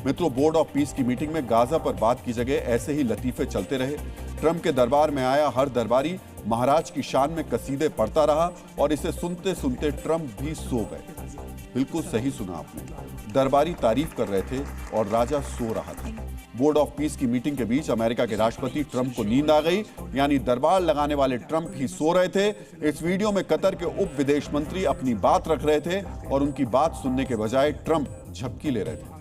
मित्रों, board of peace की meeting में गाजा पर बात की जगह ऐसे ही लतीफे चलते रहे। ट्रंप के दरबार में आया हर दरबारी महाराज की शान में कसीदे पढ़ता रहा और इसे सुनते सुनते ट्रंप भी सो गए। बिल्कुल सही सुना आपने, दरबारी तारीफ कर रहे थे और राजा सो रहा था। बोर्ड ऑफ पीस की मीटिंग के बीच अमेरिका के राष्ट्रपति ट्रंप को नींद आ गई, यानी दरबार लगाने वाले ट्रंप ही सो रहे थे। इस वीडियो में कतर के उप विदेश मंत्री अपनी बात रख रहे थे और उनकी बात सुनने के बजाय ट्रंप झपकी ले रहे थे।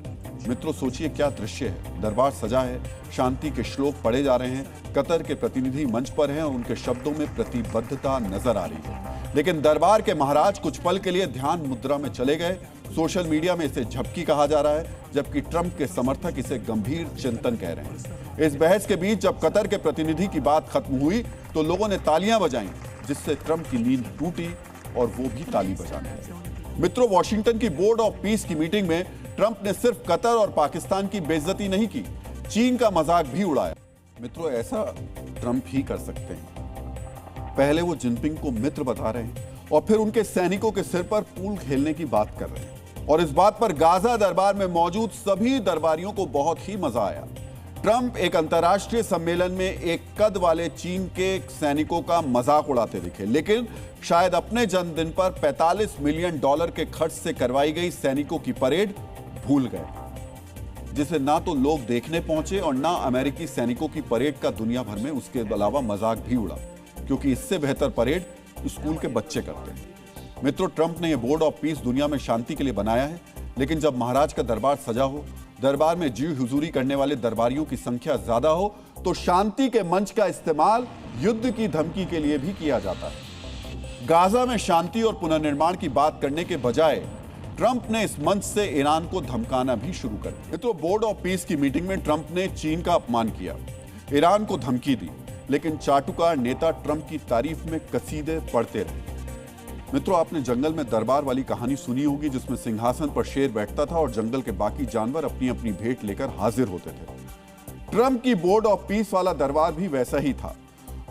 मित्रों, सोचिए क्या दृश्य है। दरबार सजा है, शांति के श्लोक पढ़े जा रहे हैं, कतर के प्रतिनिधि मंच पर हैं और उनके शब्दों में प्रतिबद्धता नजर आ रही है। लेकिन दरबार के महाराज कुछ पल के लिए ध्यान मुद्रा में चले गए। सोशल मीडिया में इसे झपकी कहा जा रहा है, जबकि ट्रंप के समर्थक इसे गंभीर चिंतन कह रहे हैं। इस बहस के बीच जब कतर के प्रतिनिधि की बात खत्म हुई तो लोगों ने तालियां बजाईं, जिससे ट्रंप की नींद टूटी और वो भी ताली बजाने लगे। मित्रों, वॉशिंगटन की बोर्ड ऑफ पीस की मीटिंग में ट्रंप ने सिर्फ कतर और पाकिस्तान की बेइज्जती नहीं की, चीन का मजाक भी उड़ाया। मित्रों, ऐसा ट्रंप ही कर सकते हैं। पहले वो जिनपिंग को मित्र बता रहे हैं और फिर उनके सैनिकों के सिर पर पूल खेलने की बात कर रहे हैं। और इस बात पर गाजा दरबार में मौजूद सभी दरबारियों को बहुत ही मजा आया। ट्रंप एक अंतर्राष्ट्रीय सम्मेलन में एक कद वाले चीन के सैनिकों का मजाक उड़ाते दिखे, लेकिन शायद अपने जन्मदिन पर $45 मिलियन के खर्च से करवाई गई सैनिकों की परेड भूल गए, जिसे ना तो लोग देखने पहुंचे और ना अमेरिकी सैनिकों की परेड का दुनिया भर में उसके अलावा मजाक भी उड़ा, क्योंकि इससे बेहतर परेड स्कूल के बच्चे करते हैं। मित्रों, ट्रंप ने यह बोर्ड ऑफ पीस दुनिया में शांति के लिए बनाया है, लेकिन जब महाराज का दरबार सजा हो, दरबार में जी हुजूरी करने वाले दरबारियों की संख्या ज्यादा हो, तो शांति के मंच का इस्तेमाल युद्ध की धमकी के लिए भी किया जाता है। गाजा में शांति और पुनर्निर्माण की बात करने के बजाय ट्रंप ने इस मंच से ईरान को धमकाना भी शुरू कर दिया। तो बोर्ड ऑफ पीस की मीटिंग में ट्रंप ने चीन का अपमान किया, ईरान को धमकी दी, लेकिन चाटुकार नेता ट्रंप की तारीफ में कसीदे पढ़ते रहे। मित्रों, आपने जंगल में दरबार वाली कहानी सुनी होगी, जिसमें सिंहासन पर शेर बैठता था और जंगल के बाकी जानवर अपनी अपनी भेंट लेकर हाजिर होते थे। ट्रंप की बोर्ड ऑफ पीस वाला दरबार भी वैसा ही था।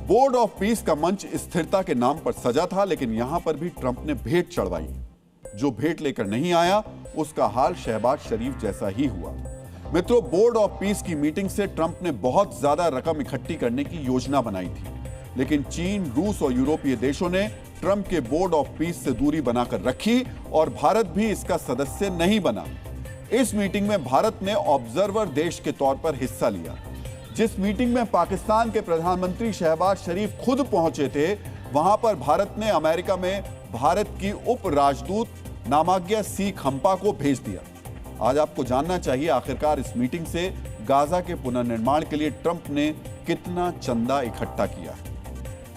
बोर्ड ऑफ पीस का मंच स्थिरता के नाम पर सजा था, लेकिन यहां पर भी ट्रंप ने भेंट चढ़वाई। जो भेंट लेकर नहीं आया, उसका हाल शहबाज शरीफ जैसा ही हुआ। मित्रों, बोर्ड ऑफ पीस की मीटिंग से ट्रंप ने बहुत ज्यादा रकम इकट्ठी करने की योजना बनाई थी, लेकिन चीन, रूस और यूरोपीय देशों ने ट्रंप के बोर्ड ऑफ पीस से दूरी बनाकर रखी और भारत भी इसका सदस्य नहीं बना। इस मीटिंग में भारत ने ऑब्जर्वर देश के तौर पर हिस्सा लिया। जिस मीटिंग में पाकिस्तान के प्रधानमंत्री शहबाज शरीफ खुद पहुंचे थे, वहां पर भारत ने अमेरिका में भारत की उप राजदूत नामाग्या सी खंपा को भेज दिया। आज आपको जानना चाहिए आखिरकार इस मीटिंग से गाजा के पुनर्निर्माण के लिए ट्रंप ने कितना चंदा इकट्ठा किया है।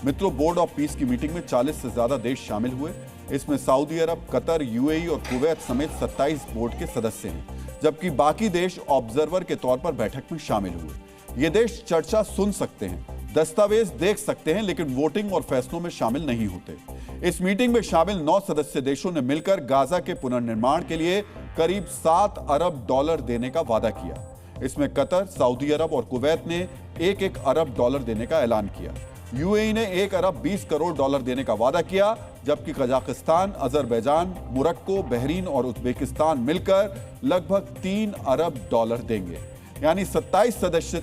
मित्रों, बोर्ड ऑफ पीस की मीटिंग में 40 से ज्यादा देश शामिल हुए। इसमें सऊदी अरब, कतर, यूएई और कुवैत समेत 27 बोर्ड के सदस्य हैं, जबकि बाकी देश ऑब्जर्वर के तौर पर बैठक में शामिल हुए। ये देश चर्चा सुन सकते हैं, दस्तावेज देख सकते हैं, लेकिन वोटिंग और फैसलों में शामिल नहीं होते। इस मीटिंग में शामिल 9 सदस्य देशों ने मिलकर गाजा के पुनर्निर्माण के लिए करीब $7 अरब देने का वादा किया। इसमें कतर, सऊदी अरब और कुवैत ने $1 अरब देने का ऐलान किया। यूएई ने $1 अरब 20 करोड़ देने का वादा किया, जबकि कजाकिस्तान, अजरबैजान, मोरक्को, बहरीन और उज्बेकिस्तान मिलकर लगभग $3 अरब देंगे। यानी 27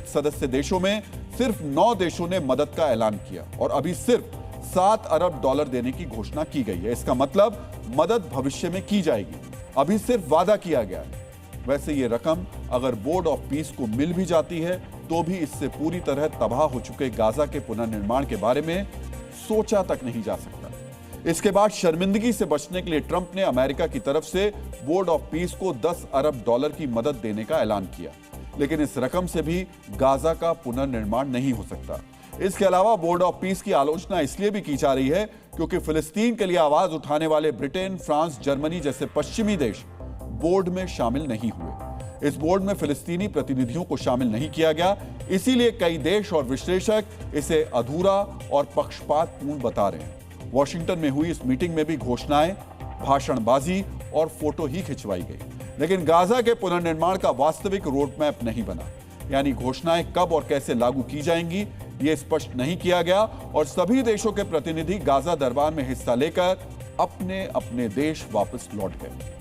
सदस्य देशों में सिर्फ 9 देशों ने मदद का ऐलान किया और अभी सिर्फ $7 अरब देने की घोषणा की गई है। इसका मतलब मदद भविष्य में की जाएगी, अभी सिर्फ वादा किया गया है। वैसे ये रकम अगर बोर्ड ऑफ पीस को मिल भी जाती है, तो भी इससे पूरी तरह तबाह हो चुके गाजा के पुनर्निर्माण के बारे में सोचा तक नहीं जा सकता। इसके बाद शर्मिंदगी से बचने के लिए ट्रंप ने अमेरिका की तरफ से बोर्ड ऑफ पीस को $10 अरब की मदद देने का ऐलान किया, लेकिन इस रकम से भी गाजा का पुनर्निर्माण नहीं हो सकता। इसके अलावा बोर्ड ऑफ पीस की आलोचना इसलिए भी की जा रही है क्योंकि फिलिस्तीन के लिए आवाज उठाने वाले ब्रिटेन, फ्रांस, जर्मनी जैसे पश्चिमी देश बोर्ड में शामिल नहीं हुए। इस बोर्ड में फिलिस्तीनी प्रतिनिधियों को शामिल नहीं किया गया, इसीलिए कई देश और विश्लेषक इसे अधूरा और पक्षपातपूर्ण बता रहे हैं। वॉशिंगटन में हुई इस मीटिंग में भी घोषणाएं, भाषणबाजी और फोटो ही खिंचवाई गई, लेकिन गाजा के पुनर्निर्माण का वास्तविक रोड मैप नहीं बना। यानी घोषणाएं कब और कैसे लागू की जाएंगी, ये स्पष्ट नहीं किया गया और सभी देशों के प्रतिनिधि गाजा दरबार में हिस्सा लेकर अपने अपने देश वापस लौट गए।